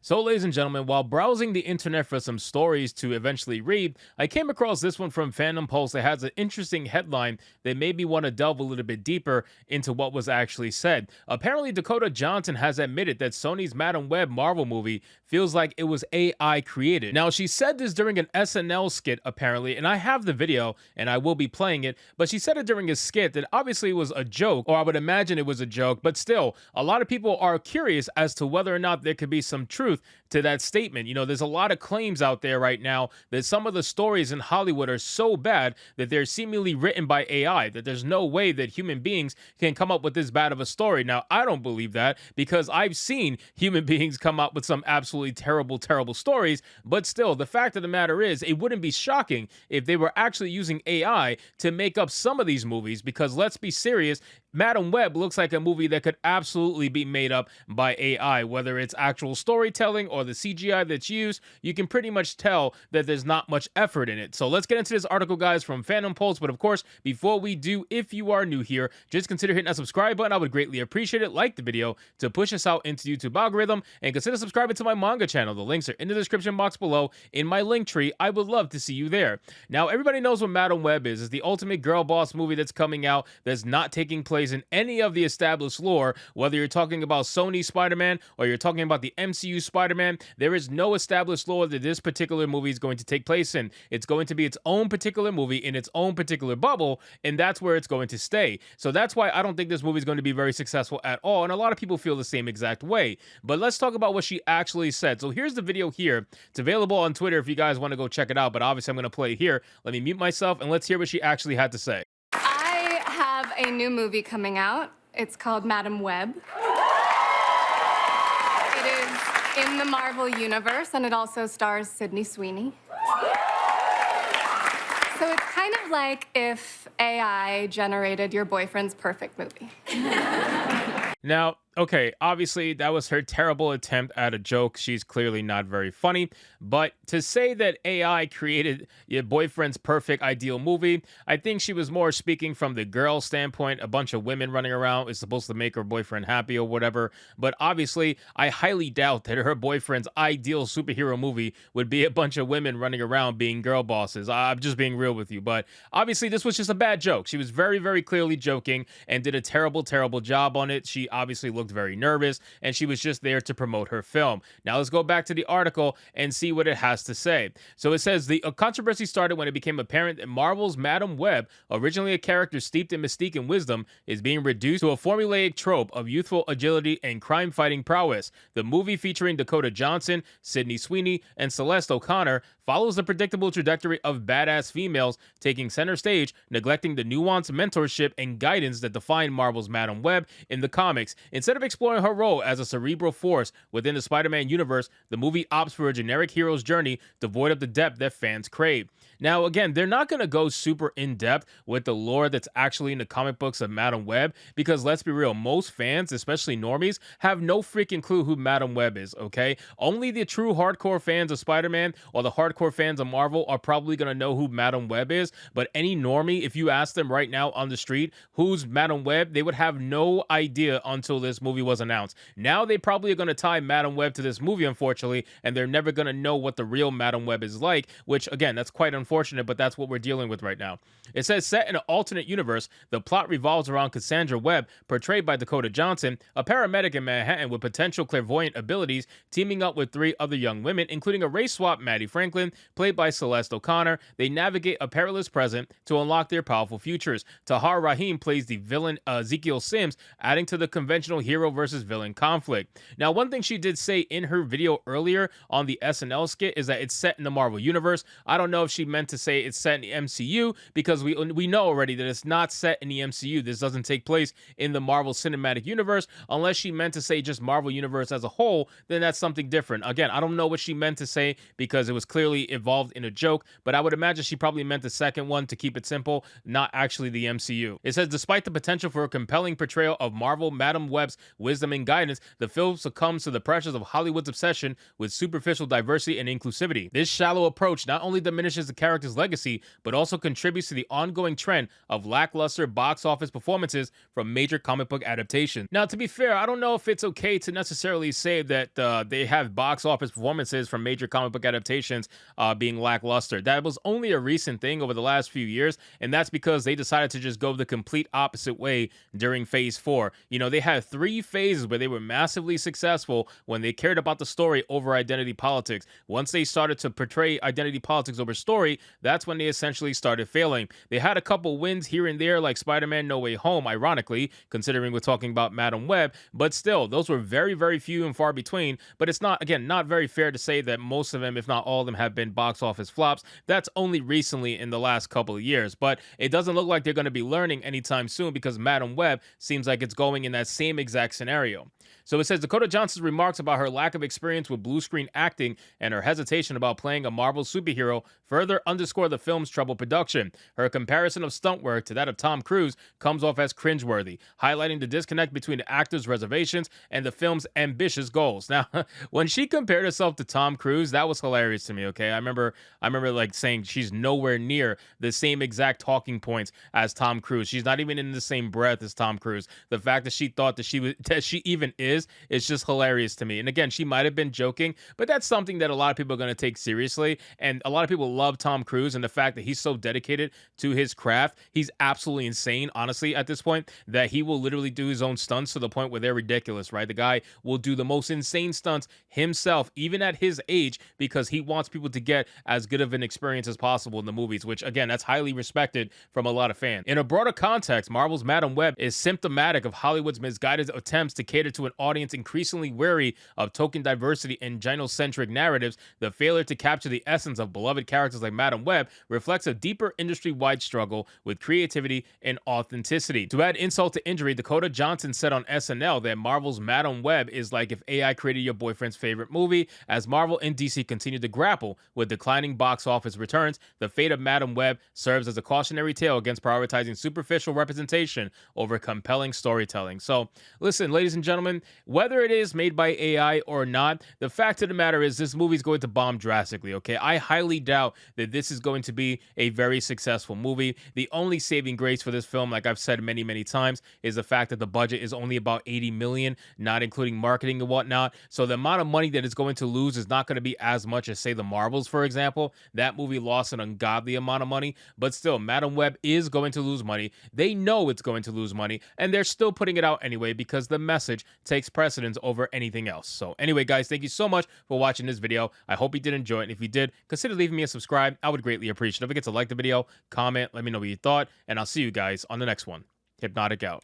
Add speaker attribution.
Speaker 1: So, ladies and gentlemen, while browsing the internet for some stories to eventually read, I came across this one from Fandom Pulse that has an interesting headline that made me want to delve a little bit deeper into what was actually said. Apparently, Dakota Johnson has admitted that Sony's Madam Web Marvel movie feels like it was AI created. Now, she said this during an SNL skit, apparently, and I have the video and I will be playing it, but she said it during a skit that obviously was a joke, or I would imagine it was a joke, but still, a lot of people are curious as to whether or not there could be some truth to that statement. You know, there's a lot of claims out there right now that some of the stories in Hollywood are so bad that they're seemingly written by AI, that there's no way that human beings can come up with this bad of a story. Now, I don't believe that because I've seen human beings come up with some absolutely terrible, terrible stories, but still, the fact of the matter is, it wouldn't be shocking if they were actually using AI to make up some of these movies because let's be serious, Madam Web looks like a movie that could absolutely be made up by AI, whether it's actual storytelling or the CGI that's used. You can pretty much tell that there's not much effort in it. So let's get into this article, guys, from Phantom Pulse. But of course, before we do, if you are new here, just consider hitting that subscribe button. I would greatly appreciate it. Like the video to push us out into YouTube algorithm, and consider subscribing to my manga channel. The links are in the description box below in my link tree. I would love to see you there. Now, everybody knows what Madam Web is. It's the ultimate girl boss movie that's coming out that's not taking place in any of the established lore, whether you're talking about Sony Spider-Man or you're talking about the MCU Spider-Man. There is no established lore that this particular movie is going to take place in. It's going to be its own particular movie in its own particular bubble, and that's where it's going to stay. So that's why I don't think this movie is going to be very successful at all, and a lot of people feel the same exact way. But let's talk about what she actually said. So here's the video here. It's available on Twitter if you guys want to go check it out, but obviously I'm going to play it here. Let me mute myself, and let's hear what she actually had to say.
Speaker 2: I have a new movie coming out. It's called Madam Web. It is in the Marvel Universe, and it also stars Sydney Sweeney. So it's kind of like if AI generated your boyfriend's perfect movie.
Speaker 1: Now, okay, obviously that was her terrible attempt at a joke. She's clearly not very funny, but to say that AI created your boyfriend's perfect ideal movie, I think she was more speaking from the girl standpoint. A bunch of women running around is supposed to make her boyfriend happy or whatever, but obviously I highly doubt that her boyfriend's ideal superhero movie would be a bunch of women running around being girl bosses. I'm just being real with you, but obviously this was just a bad joke. She was very, very clearly joking and did a terrible, terrible job on it. She obviously looked very nervous, and she was just there to promote her film. Now let's go back to the article and see what it has to say. So it says the controversy started when it became apparent that Marvel's Madam Web, originally a character steeped in mystique and wisdom, is being reduced to a formulaic trope of youthful agility and crime-fighting prowess. The movie, featuring Dakota Johnson, Sydney Sweeney, and Celeste O'Connor, follows the predictable trajectory of badass females taking center stage, neglecting the nuanced mentorship and guidance that define Marvel's Madam Web in the comics. Instead of exploring her role as a cerebral force within the Spider-Man universe, the movie opts for a generic hero's journey devoid of the depth that fans crave. Now, again, they're not going to go super in-depth with the lore that's actually in the comic books of Madam Web, because let's be real, most fans, especially normies, have no freaking clue who Madam Web is, okay? Only the true hardcore fans of Spider-Man or the hardcore fans of Marvel are probably going to know who Madam Web is, but any normie, if you ask them right now on the street who's Madam Web, they would have no idea until this movie was announced. Now they probably are going to tie Madam Web to this movie, unfortunately, and they're never going to know what the real Madam Web is like, which, again, that's quite unfortunate, but that's what we're dealing with right now. It says, set in an alternate universe, the plot revolves around Cassandra Webb, portrayed by Dakota Johnson, a paramedic in Manhattan with potential clairvoyant abilities, teaming up with three other young women, including a race swap Maddie Franklin, played by Celeste O'Connor. They navigate a perilous present to unlock their powerful futures. Tahar Rahim plays the villain Ezekiel Sims, adding to the conventional hero versus villain conflict. Now, one thing she did say in her video earlier on the SNL skit is that it's set in the Marvel Universe. I don't know if she meant to say it's set in the MCU, because we know already that it's not set in the MCU. This doesn't take place in the Marvel Cinematic Universe. Unless she meant to say just Marvel Universe as a whole, then that's something different. Again, I don't know what she meant to say because it was clearly involved in a joke, but I would imagine she probably meant the second one to keep it simple, not actually the MCU. It says, despite the potential for a compelling portrayal of Marvel Madam Web's wisdom, and guidance, the film succumbs to the pressures of Hollywood's obsession with superficial diversity and inclusivity. This shallow approach not only diminishes the character's legacy, but also contributes to the ongoing trend of lackluster box office performances from major comic book adaptations. Now, to be fair, I don't know if it's okay to necessarily say that they have box office performances from major comic book adaptations being lackluster. That was only a recent thing over the last few years, and that's because they decided to just go the complete opposite way during Phase 4. You know, they had 3 phases where they were massively successful when they cared about the story over identity politics. Once they started to portray identity politics over story, that's when they essentially started failing. They had a couple wins here and there, like Spider-Man No Way Home, ironically, considering we're talking about Madam Web, but still, those were very, very few and far between. But it's not, again, not very fair to say that most of them, if not all of them, have been box office flops. That's only recently in the last couple of years, but it doesn't look like they're going to be learning anytime soon, because Madam Web seems like it's going in that same exact scenario. So it says Dakota Johnson's remarks about her lack of experience with blue screen acting and her hesitation about playing a Marvel superhero further underscore the film's troubled production. Her comparison of stunt work to that of Tom Cruise comes off as cringeworthy, highlighting the disconnect between the actor's reservations and the film's ambitious goals. Now, when she compared herself to Tom Cruise, that was hilarious to me, okay? I remember like saying she's nowhere near the same exact talking points as Tom Cruise. She's not even in the same breath as Tom Cruise. The fact that she thought that she even is just hilarious to me. And again, she might have been joking, but that's something that a lot of people are going to take seriously. And a lot of people love Tom Cruise and the fact that he's so dedicated to his craft. He's absolutely insane, honestly, at this point, that he will literally do his own stunts to the point where they're ridiculous, right? The guy will do the most insane stunts himself, even at his age, because he wants people to get as good of an experience as possible in the movies, which, again, that's highly respected from a lot of fans. In a broader context, Marvel's Madam Web is symptomatic of Hollywood's misguided attempts to cater to an audience increasingly wary of token diversity and gynocentric narratives. The failure to capture the essence of beloved characters like Madam Web reflects a deeper industry-wide struggle with creativity and authenticity. To add insult to injury, Dakota Johnson said on SNL that Marvel's Madam Web is like if AI created your boyfriend's favorite movie. As Marvel and DC continue to grapple with declining box office returns, the fate of Madam Web serves as a cautionary tale against prioritizing superficial representation over compelling storytelling. So, listen, ladies and gentlemen, whether it is made by AI or not, the fact of the matter is this movie is going to bomb drastically, okay? I highly doubt that this is going to be a very successful movie. The only saving grace for this film, like I've said many, many times, is the fact that the budget is only about $80 million, not including marketing and whatnot. So the amount of money that it's going to lose is not going to be as much as, say, The Marvels, for example. That movie lost an ungodly amount of money, but still, Madam Web is going to lose money. They know it's going to lose money, and they're still putting it out anyway because the message takes precedence over anything else. So anyway, guys, thank you so much for watching this video. I hope you did enjoy it. And if you did, consider leaving me a subscribe. I would greatly appreciate it. Don't forget to like the video, comment, let me know what you thought, and I'll see you guys on the next one. Hypnotic out.